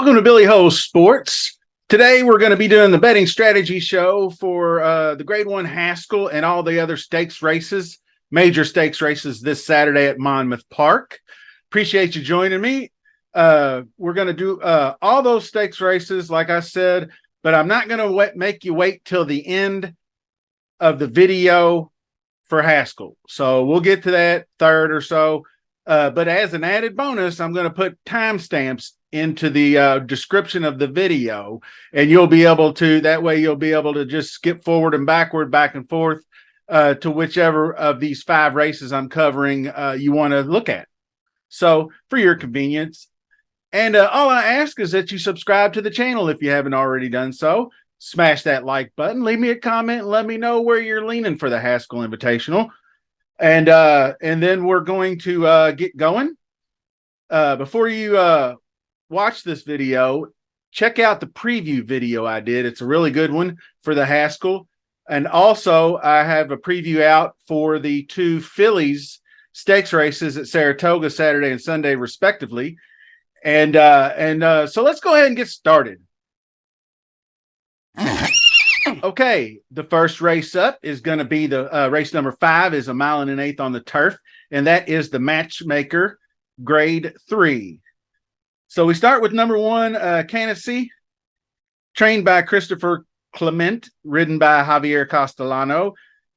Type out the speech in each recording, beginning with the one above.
Welcome to Billy Ho Sports. Today we're going to be doing the betting strategy show for the Grade 1 Haskell and all the other stakes races, major stakes races this Saturday at Monmouth Park. Appreciate you joining me. We're going to do all those stakes races, like I said, but I'm not going to make you wait till the end of the video for Haskell. So we'll get to that third or so. But as an added bonus, I'm going to put timestamps into the description of the video, and you'll be able to, that way you'll be able to just skip forward and backward, back and forth to whichever of these 5 races I'm covering you want to look at. So for your convenience. And all I ask is that you subscribe to the channel if you haven't already done so. Smash that like button, leave me a comment, and let me know where you're leaning for the Haskell Invitational. And then we're going to get going. Before you watch this video, check out the preview video I did. It's a really good one for the Haskell. And also, I have a preview out for the 2 Phillies stakes races at Saratoga Saturday and Sunday, respectively. And so let's go ahead and get started. Okay, the first race up is going to be the race number 5, is 1 1/8 miles on the turf, and that is the Matchmaker Grade 3. So we start with number 1, Canassie, trained by Christopher Clement, ridden by Javier Castellano.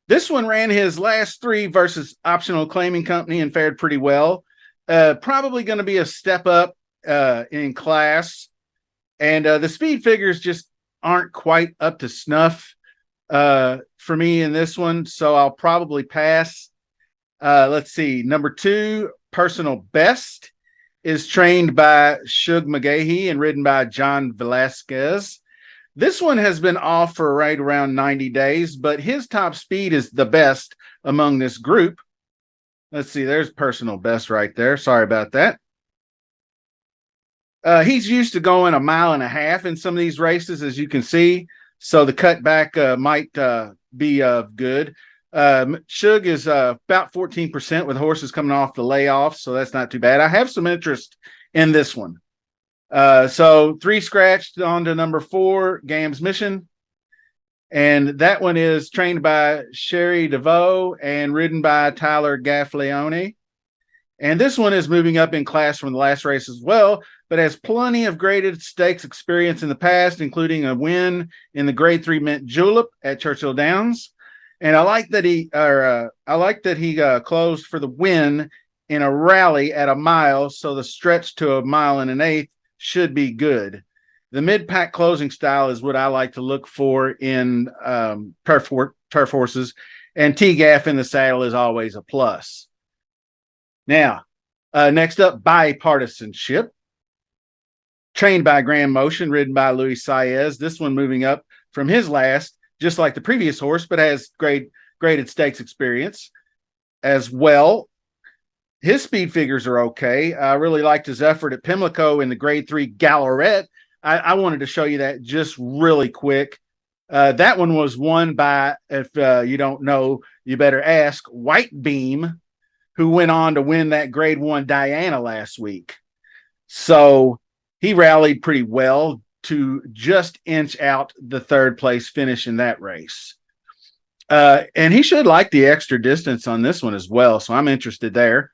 This one ran his last 3 versus Optional Claiming Company and fared pretty well. Probably going to be a step up in class, and the speed figures just aren't quite up to snuff for me in this one, so I'll probably pass. Let's see, number 2, Personal Best, is trained by Shug McGahee and ridden by John Velasquez. This one has been off for right around 90 days, but his top speed is the best among this group. Let's see, there's Personal Best right there. Sorry about that. He's used to going 1.5 miles in some of these races, as you can see, so the cutback might be good. Shug is about 14% with horses coming off the layoff, so that's not too bad. I have some interest in this one. So 3 scratched on to number 4, Gam's Mission. And that one is trained by Sherry DeVoe and ridden by Tyler Gaffleone. And this one is moving up in class from the last race as well, but has plenty of graded stakes experience in the past, including a win in the Grade 3 Mint Julep at Churchill Downs. And I like that he closed for the win in a rally at 1 mile, so the stretch to 1.8 miles should be good. The mid-pack closing style is what I like to look for in turf horses, and T-Gaff in the saddle is always a plus. Now, next up, Bipartisanship, trained by Grand Motion, ridden by Luis Saez. This one moving up from his last, just like the previous horse, but has graded stakes experience as well. His speed figures are okay. I really liked his effort at Pimlico in the Grade 3 Galleret. I wanted to show you that just really quick. That one was won by, if you don't know, you better ask, White Beam, who went on to win that Grade 1 Diana last week. So he rallied pretty well to just inch out the 3rd place finish in that race. And he should like the extra distance on this one as well, so I'm interested there.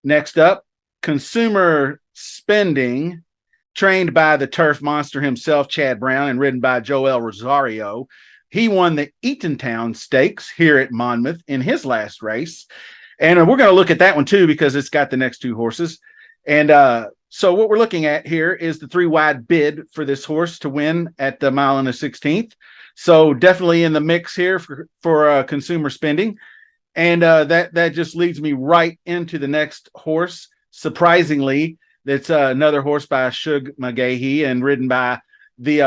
Next up, Consumer Spending, trained by the turf monster himself, Chad Brown, and ridden by Joel Rosario. He won the Eatontown Stakes here at Monmouth in his last race. And we're going to look at that one too, because it's got the next 2 horses. And so what we're looking at here is the 3-wide bid for this horse to win at the 1 1/16 miles. So definitely in the mix here for Consumer Spending. And that just leads me right into the next horse. Surprisingly, that's another horse by Shug McGahee and ridden by the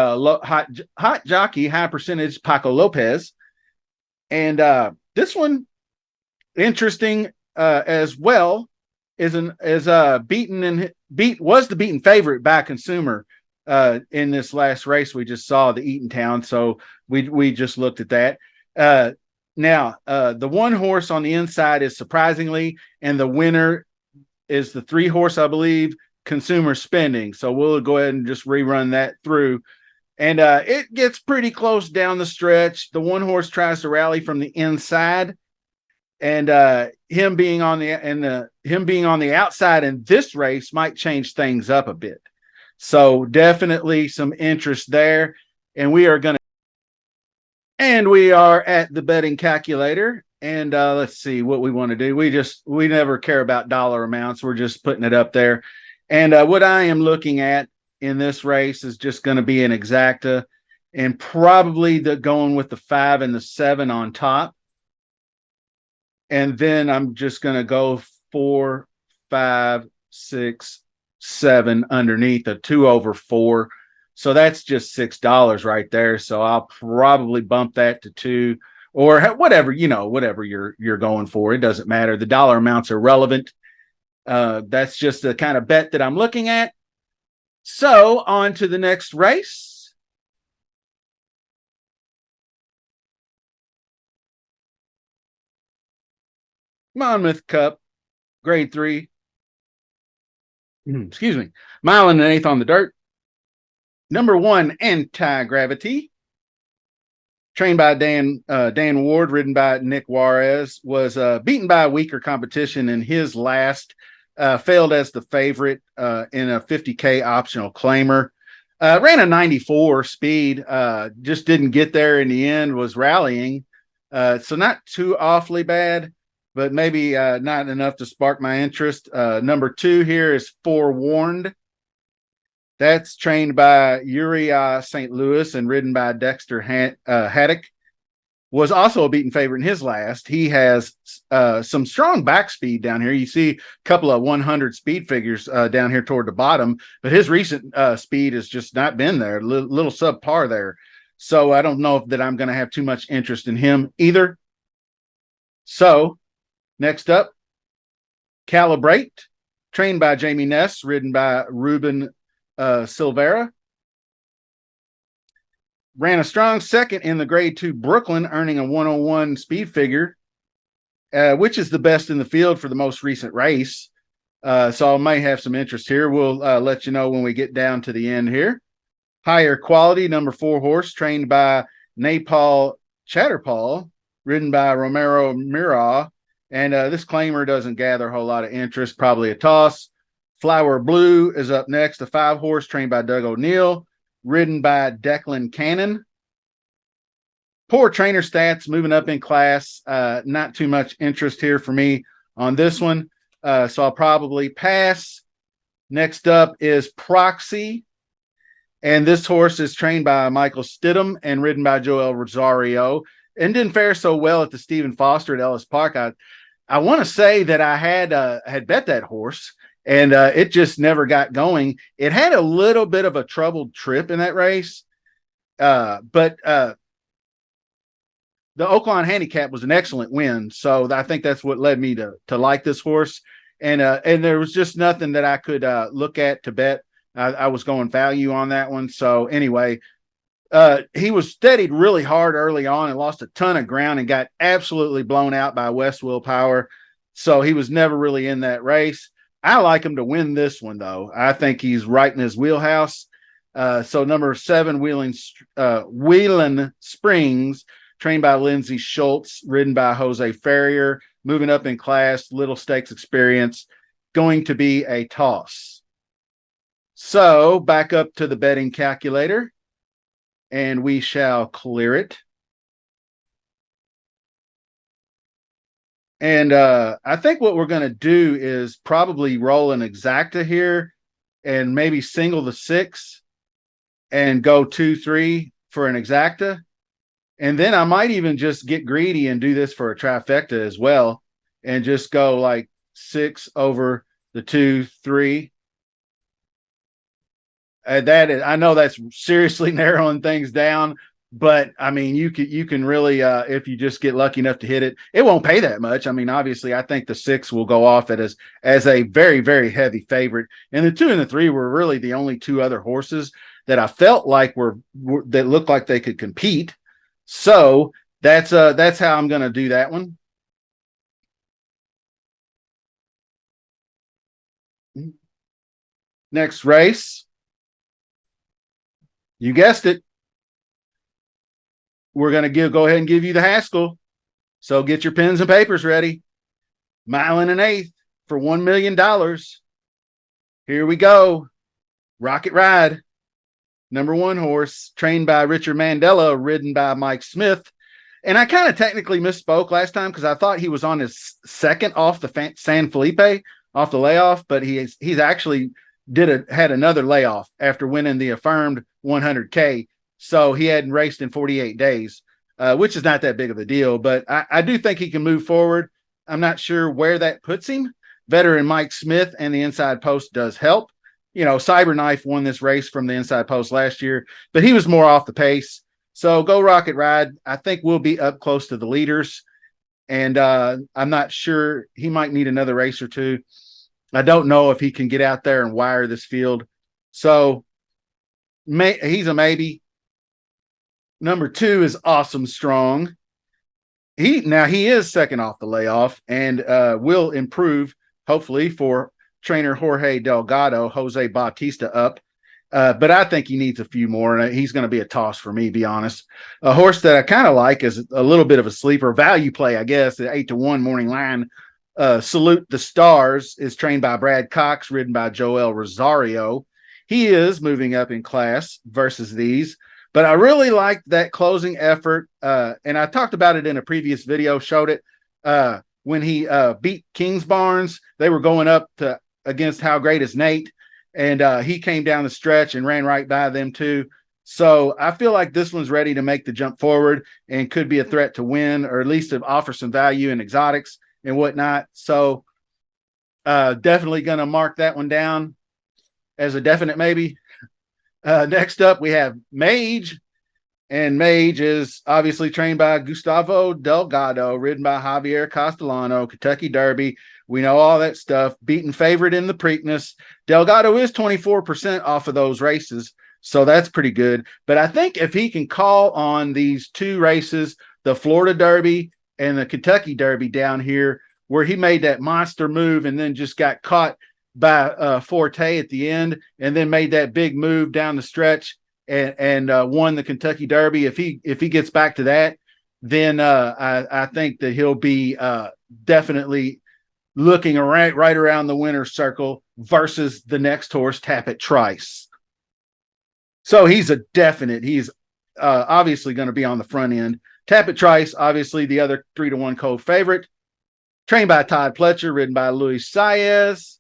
hot jockey, high percentage, Paco Lopez. And this one, interesting as well, was the beaten favorite by Consumer in this last race we just saw, the Eatontown. So we just looked at that. Now, the one horse on the inside is Surprisingly, and the winner is the 3 horse, I believe, consumer spending. So we'll go ahead and just rerun that through. And it gets pretty close down the stretch. The one horse tries to rally from the inside, and him being on the outside in this race might change things up a bit. So definitely some interest there. And we are at the betting calculator. And let's see what we want to do. We never care about dollar amounts. We're just putting it up there. And what I am looking at in this race is just going to be an exacta, and probably going with the 5 and the 7 on top. And then I'm just going to go 4, 5, 6, 7 underneath a 2 over 4. So that's just $6 right there. So I'll probably bump that to 2, or whatever, whatever you're going for. It doesn't matter. The dollar amounts are relevant. That's just the kind of bet that I'm looking at. So on to the next race. Monmouth Cup, grade 3. Excuse me. Mile and an eighth on the dirt. Number 1, Anti-Gravity. Trained by Dan Ward, ridden by Nick Juarez, was beaten by a weaker competition in his last. Failed as the favorite in a 50K optional claimer. Ran a 94 speed, just didn't get there in the end, was rallying. So not too awfully bad, but maybe not enough to spark my interest. Number 2 here is Forewarned. That's trained by Uriah St. Louis and ridden by Dexter Haddock. Was also a beaten favorite in his last. He has some strong back speed down here. You see a couple of 100 speed figures down here toward the bottom, but his recent speed has just not been there, little subpar there. So I don't know that I'm going to have too much interest in him either. So next up, Calibrate, trained by Jamie Ness, ridden by Ruben Silvera. Ran a strong second in the grade 2 Brooklyn, earning a 101 speed figure, which is the best in the field for the most recent race. So I may have some interest here. We'll let you know when we get down to the end here. Higher Quality, number 4 horse, trained by Napal Chatterpaul, ridden by Romero Mira. And this claimer doesn't gather a whole lot of interest, probably a toss. Flower Blue is up next, a 5 horse trained by Doug O'Neill, ridden by Declan Cannon. Poor trainer stats, moving up in class. Not too much interest here for me on this one. So I'll probably pass. Next up is Proxy. And this horse is trained by Michael Stidham and ridden by Joel Rosario, and didn't fare so well at the Stephen Foster at Ellis Park. I want to say that I had bet that horse, and it just never got going. It had a little bit of a troubled trip in that race, but the Oaklawn handicap was an excellent win. So I think that's what led me to like this horse. And there was just nothing that I could look at to bet. I was going value on that one. So anyway, he was steadied really hard early on and lost a ton of ground and got absolutely blown out by West Willpower. So he was never really in that race. I like him to win this one, though. I think he's right in his wheelhouse. So number 7, Wheelan Springs, trained by Lindsay Schultz, ridden by Jose Ferrier, moving up in class, little stakes experience, going to be a toss. So back up to the betting calculator, and we shall clear it. And I think what we're going to do is probably roll an exacta here and maybe single the 6 and go 2-3 for an exacta. And then I might even just get greedy and do this for a trifecta as well, and just go like 6 over the 2-3. I know that's seriously narrowing things down, but I mean, you can really, if you just get lucky enough to hit it, it won't pay that much. I mean, obviously, I think the 6 will go off as a very, very heavy favorite, and the 2 and the 3 were really the only 2 other horses that I felt like were that looked like they could compete. So that's how I'm going to do that one. Next race, you guessed it. We're going to go ahead and give you the Haskell. So get your pens and papers ready. Mile and an eighth for $1 million. Here we go. Rocket Ride. Number 1 horse, trained by Richard Mandela, ridden by Mike Smith. And I kind of technically misspoke last time because I thought he was on his second off the San Felipe, off the layoff, but he's actually had another layoff after winning the affirmed 100K. So he hadn't raced in 48 days, which is not that big of a deal. But I do think he can move forward. I'm not sure where that puts him. Veteran Mike Smith and the inside post does help. You know, Cyberknife won this race from the inside post last year, but he was more off the pace. So go Rocket Ride. I think we'll be up close to the leaders. And I'm not sure. He might need another race or two. I don't know if he can get out there and wire this field. So he's a maybe. Number 2 is Awesome Strong. He is second off the layoff and will improve, hopefully, for trainer Jorge Delgado, Jose Bautista up. But I think he needs a few more, and he's going to be a toss for me, to be honest. A horse that I kind of like is a little bit of a sleeper value play, I guess, the 8-1 morning line. Salute the Stars is trained by Brad Cox, ridden by Joel Rosario. He is moving up in class versus these, but I really liked that closing effort. And I talked about it in a previous video, showed it when he beat Kingsbarns. They were going up against How Great Is Nate, and he came down the stretch and ran right by them too. So I feel like this one's ready to make the jump forward and could be a threat to win, or at least to offer some value in exotics and whatnot. So definitely going to mark that one down as a definite maybe. Next up, we have Mage. And Mage is obviously trained by Gustavo Delgado, ridden by Javier Castellano, Kentucky Derby. We know all that stuff. Beaten favorite in the Preakness. Delgado is 24% off of those races, so that's pretty good. But I think if he can call on these 2 races, the Florida Derby and the Kentucky Derby down here, where he made that monster move and then just got caught by Forte at the end and then made that big move down the stretch and won the Kentucky Derby. If he gets back to that, then I think that he'll be definitely looking right around the winner's circle versus the next horse, Tappet Trice. So he's a definite. He's obviously going to be on the front end. Tappet Trice, obviously the other 3-1 co-favorite, trained by Todd Pletcher, ridden by Luis Saez.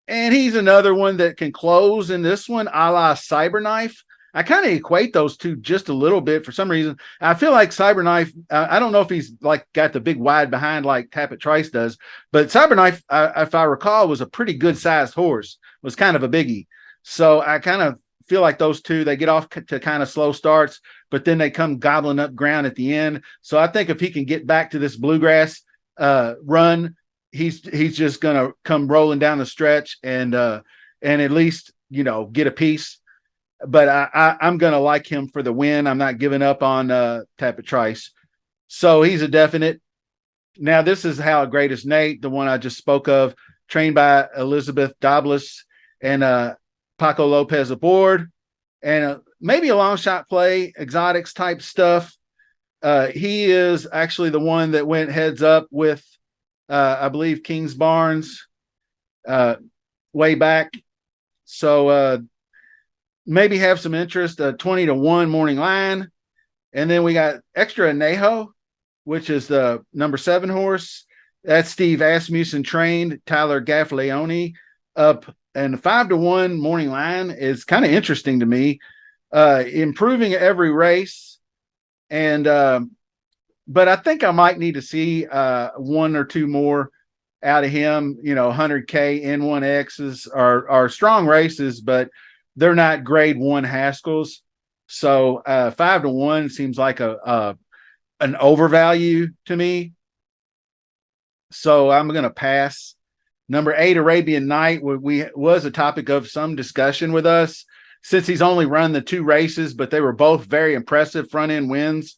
And he's another one that can close in this one, a la Cyberknife. I kind of equate those two just a little bit for some reason. I feel like Cyberknife, I don't know if he's like got the big wide behind like Tappet Trice does, but Cyberknife, if I recall, was a pretty good sized horse, was kind of a biggie. So I kind of feel like those two, they get off to kind of slow starts, but then they come gobbling up ground at the end. So I think if he can get back to this bluegrass run, he's just gonna come rolling down the stretch and at least, you know, get a piece. But I'm gonna like him for the win. I'm not giving up on Tappet Trice. So he's a definite. Now this is How Great Is Nate, the one I just spoke of, trained by Elizabeth Douglas and Paco Lopez aboard, and maybe a long shot play, exotics type stuff. He is actually the one that went heads up with I believe Kingsbarns way back. So maybe have some interest, 20-1 morning line. And then we got Extra Anejo, which is the number 7 horse. That's Steve Asmussen trained, Tyler Gaffleone up. And the 5-1 morning line is kind of interesting to me. Improving every race. And but I think I might need to see 1 or 2 more out of him. You know, 100K N1Xs are strong races, but they're not grade 1 Haskells. So 5-1 seems like an overvalue to me. So I'm going to pass. Number 8, Arabian Night, was a topic of some discussion with us since he's only run the 2 races, but they were both very impressive front end wins.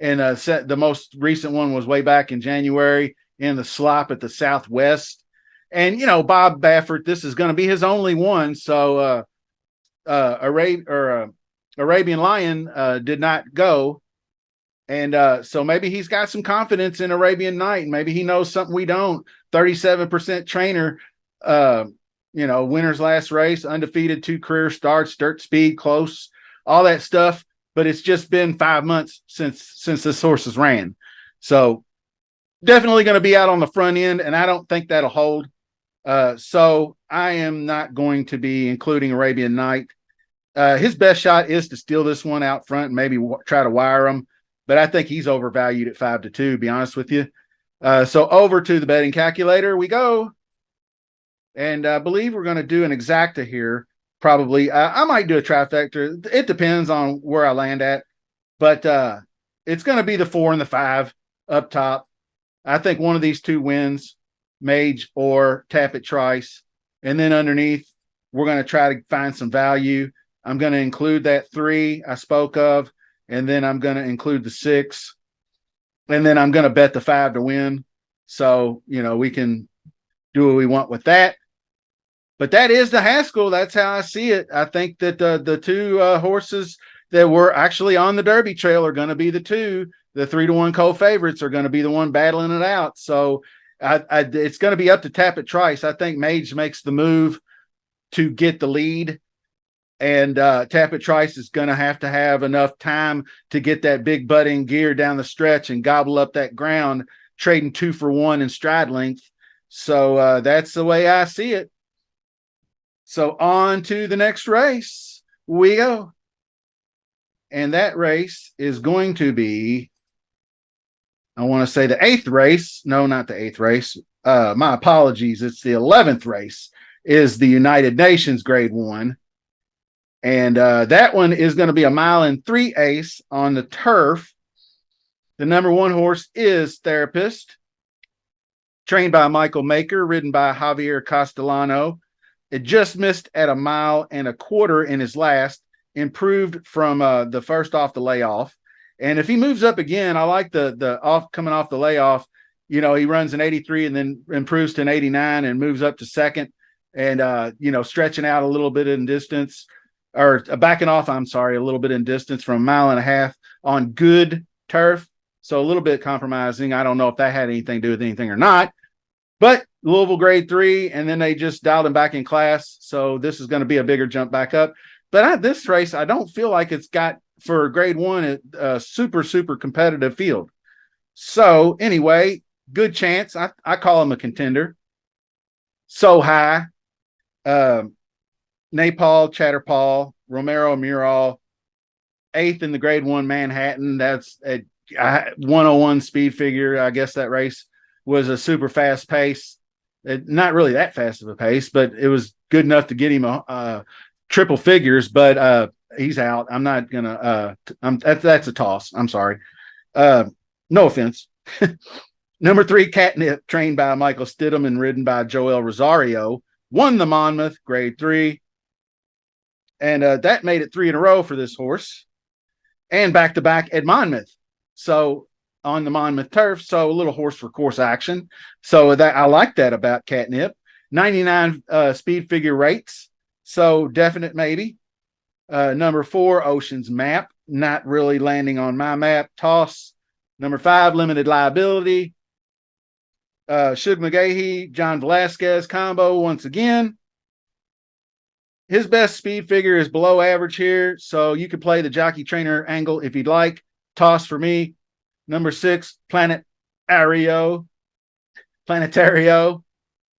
And the most recent one was way back in January in the slop at the Southwest. And Bob Baffert, this is going to be his only one. So Arabian Lion did not go. And so maybe he's got some confidence in Arabian Night. Maybe he knows something we don't. 37% trainer, winner's last race, undefeated, 2 career starts, dirt speed, close, all that stuff. But it's just been 5 months since this horse has ran. So definitely going to be out on the front end, and I don't think that'll hold. So I am not going to be including Arabian Night. His best shot is to steal this one out front and maybe try to wire him. But I think he's overvalued at 5-2, to be honest with you. So over to the betting calculator we go. And I believe we're going to do an exacta here. Probably. I might do a trifecta. It depends on where I land at. But it's going to be the 4 and the 5 up top. I think one of these 2 wins, Mage or Tap It Trice. And then underneath, we're going to try to find some value. I'm going to include that 3 I spoke of. And then I'm going to include the 6. And then I'm going to bet the 5 to win. So, we can do what we want with that. But that is the Haskell. That's how I see it. I think that the 2 horses that were actually on the Derby trail are going to be the 2. The 3-1 co-favorites are going to be the one battling it out. So it's going to be up to Tap It Trice. I think Mage makes the move to get the lead. And Tap It Trice is going to have enough time to get that big butt in gear down the stretch and gobble up that ground, trading 2 for 1 in stride length. So that's the way I see it. So on to the next race we go. And that race is going to be, I want to say the 8th race. No, not the 8th race. My apologies. It's the 11th race, is the United Nations Grade 1. And that one is going to be a 1.3 on the turf. The number 1 horse is Therapist, trained by MATCHMAKER, ridden by Javier Castellano. It just missed at 1.25 miles in his last, improved from the first off the layoff. And if he moves up again, I like the off coming off the layoff. He runs an 83 and then improves to an 89 and moves up to second, and stretching out a little bit in distance. Or backing off, a little bit in distance from 1.5 miles on good turf. So a little bit compromising. I don't know if that had anything to do with anything or not. But Louisville Grade 3, and then they just dialed him back in class. So this is going to be a bigger jump back up. But this race, I don't feel like it's got, for Grade 1, a super, super competitive field. So anyway, good chance. I call him a contender. So high. Napal, Chatterpaul, Romero Mural, 8th in the Grade 1 Manhattan. That's a 101 speed figure. I guess that race was a super fast pace. Not really that fast of a pace, but it was good enough to get him triple figures. But he's out. I'm not gonna. That's a toss. I'm sorry. No offense. Number 3, Catnip, trained by Michael Stidham and ridden by Joel Rosario, won the Monmouth Grade 3. And that made it 3 in a row for this horse, and back-to-back at Monmouth. So on the Monmouth turf, so a little horse for course action. So that I like that about Catnip. 99 speed figure rates, so definite maybe. Number 4, Ocean's Map, not really landing on my map. Toss. Number 5, Limited Liability. Shug McGahee, John Velasquez combo once again. His best speed figure is below average here, so you could play the jockey trainer angle if you'd like. Toss for me. Number 6, Planetario.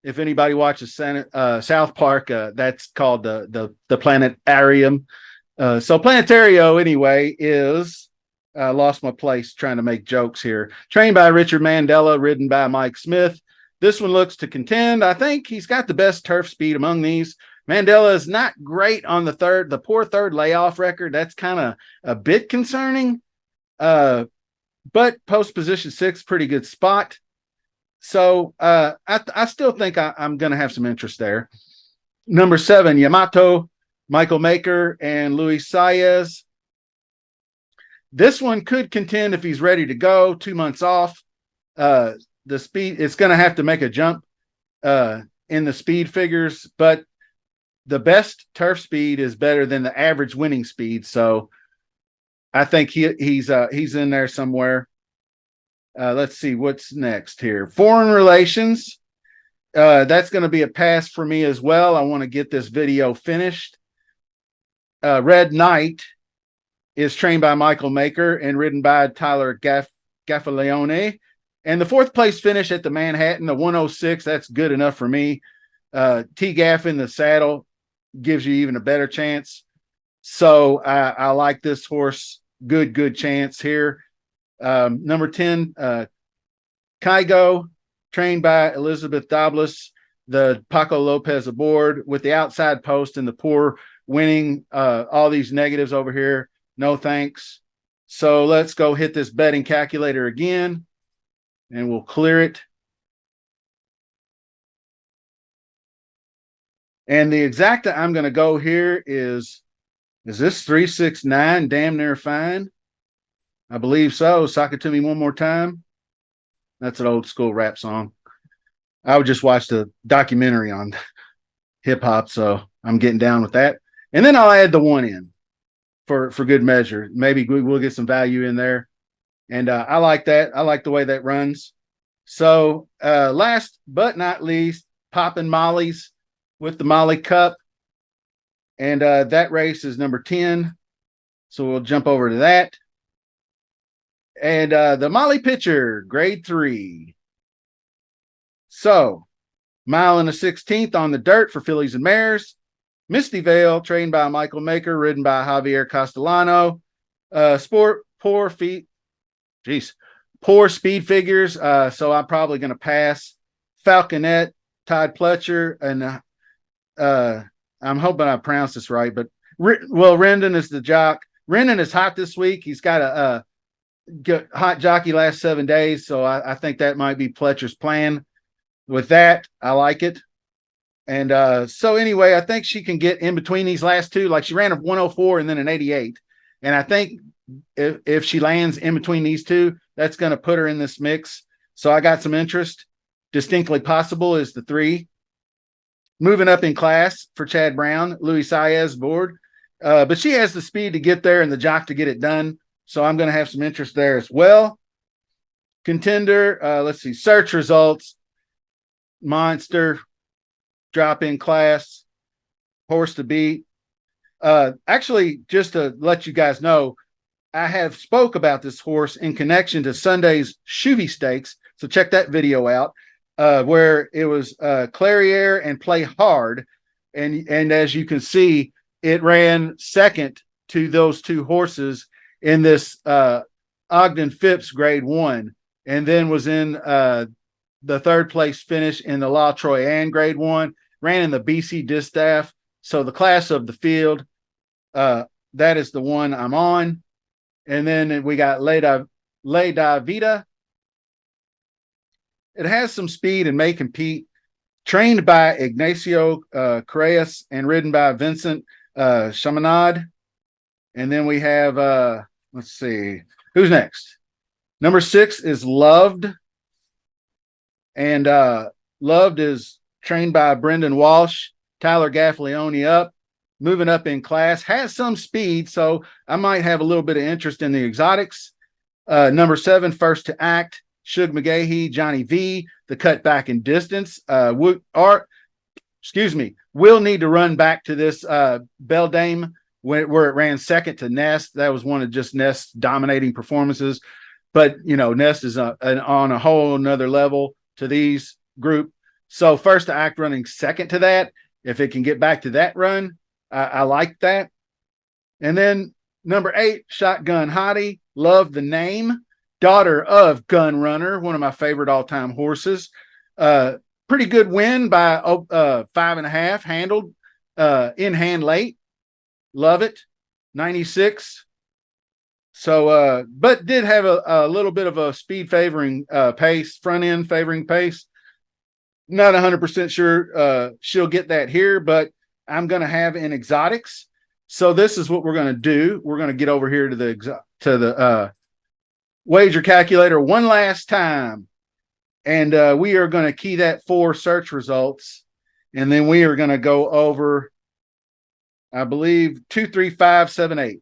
If anybody watches South Park, that's called the Planetarium. So Planetario, anyway, is lost my place trying to make jokes here. Trained by Richard Mandela, ridden by Mike Smith. This one looks to contend. I think he's got the best turf speed among these. Mandela is not great on the poor third layoff record. That's kind of a bit concerning. But post position 6, pretty good spot. So I still think I'm going to have some interest there. Number 7, Yamato, MATCHMAKER, and Luis Saez. This one could contend if he's ready to go. 2 months off. The speed, it's going to have to make a jump in the speed figures, but the best turf speed is better than the average winning speed. So I think he's in there somewhere. Let's see what's next here. Foreign relations. That's going to be a pass for me as well. I want to get this video finished. Red Knight is trained by Michael Maker and ridden by Tyler Gaffaleone. And the fourth place finish at the Manhattan, the 106, that's good enough for me. T-Gaff in the saddle gives you even a better chance. So I like this horse. Good chance here. Number 10, Kygo, trained by Elizabeth Douglas, the Paco Lopez aboard with the outside post and the poor winning. All these negatives over here. No thanks. So let's go hit this betting calculator again and we'll clear it. And the exacta I'm going to go here is this 369 damn near fine? I believe so. Sock it to me one more time. That's an old school rap song. I would just watch the documentary on hip hop, so I'm getting down with that. And then I'll add the one in for good measure. Maybe we'll get some value in there. And I like that. I like the way that runs. So last but not least, Poppin' Molly's with the Molly Cup. And that race is number 10. So we'll jump over to that. And the Molly Pitcher, grade 3. So, mile and a 16th on the dirt for fillies and mares. Misty Vale, trained by Michael Maker, ridden by Javier Castellano. Poor speed figures. So I'm probably going to pass. Falconet, Todd Pletcher, and I'm hoping I pronounced this right, but Rendon is the jock. Rendon is hot this week. He's got a hot jockey last 7 days, so I think that might be Pletcher's plan. With that, I like it. And so anyway, I think she can get in between these last two. Like she ran a 104 and then an 88. And I think if she lands in between these two, that's going to put her in this mix. So I got some interest. Distinctly Possible is the 3. Moving up in class for Chad Brown, Louis Saez board. But she has the speed to get there and the jock to get it done. So I'm going to have some interest there as well. Contender, let's see, search results. Monster, drop in class, horse to beat. Actually, just to let you guys know, I have spoke about this horse in connection to Sunday's Shuby Stakes. So check that video out, where it was Clariere and Play Hard. And as you can see, it ran second to those two horses in this Ogden Phipps grade 1, and then was in the third place finish in the La Troyenne grade 1, ran in the BC Distaff. So the class of the field, that is the one I'm on. And then we got Le Davida. It has some speed and may compete. Trained by Ignacio Correas and ridden by Vincent Chaminade. And then we have, let's see, who's next? Number 6 is Loved. And Loved is trained by Brendan Walsh, Tyler Gaffaleone up, moving up in class, has some speed, so I might have a little bit of interest in the exotics. Number 7, First to Act, Shug McGahee, Johnny V, the cut back in distance. Will need to run back to this Beldame where it ran second to Nest. That was one of just Nest's dominating performances. But, Nest is on a whole nother level to these group. So First to Act running second to that. If it can get back to that run, I like that. And then number 8, Shotgun Hottie, love the name. Daughter of Gun Runner, one of my favorite all-time horses. Pretty good win by 5.5, handled in hand late. Love it. 96. So, but did have a little bit of a speed favoring pace, front end favoring pace. Not 100% sure she'll get that here, but I'm going to have in exotics. So this is what we're going to do. We're going to get over here to the wager calculator one last time, and we are going to key that 4 search results And then we are going to go over, I believe, 2, 3, 5, 7, 8.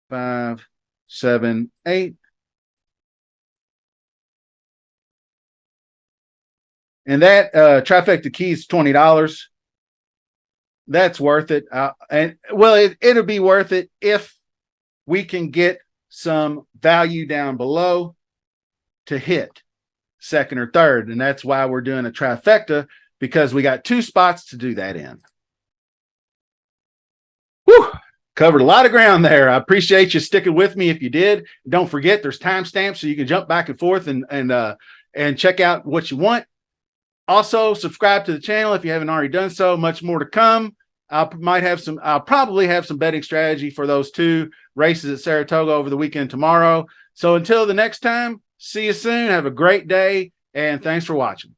5, 7, 8. And that trifecta key is $20. That's worth it. And well, it'll be worth it if we can get some value down below to hit second or third. And that's why we're doing a trifecta, because we got 2 spots to do that in. Whew, covered a lot of ground there. I appreciate you sticking with me if you did. Don't forget, there's timestamps so you can jump back and forth and check out what you want. Also, subscribe to the channel if you haven't already done so. Much more to come. I'll probably have some betting strategy for those 2 races at Saratoga over the weekend tomorrow. So until the next time, see you soon. Have a great day, and thanks for watching.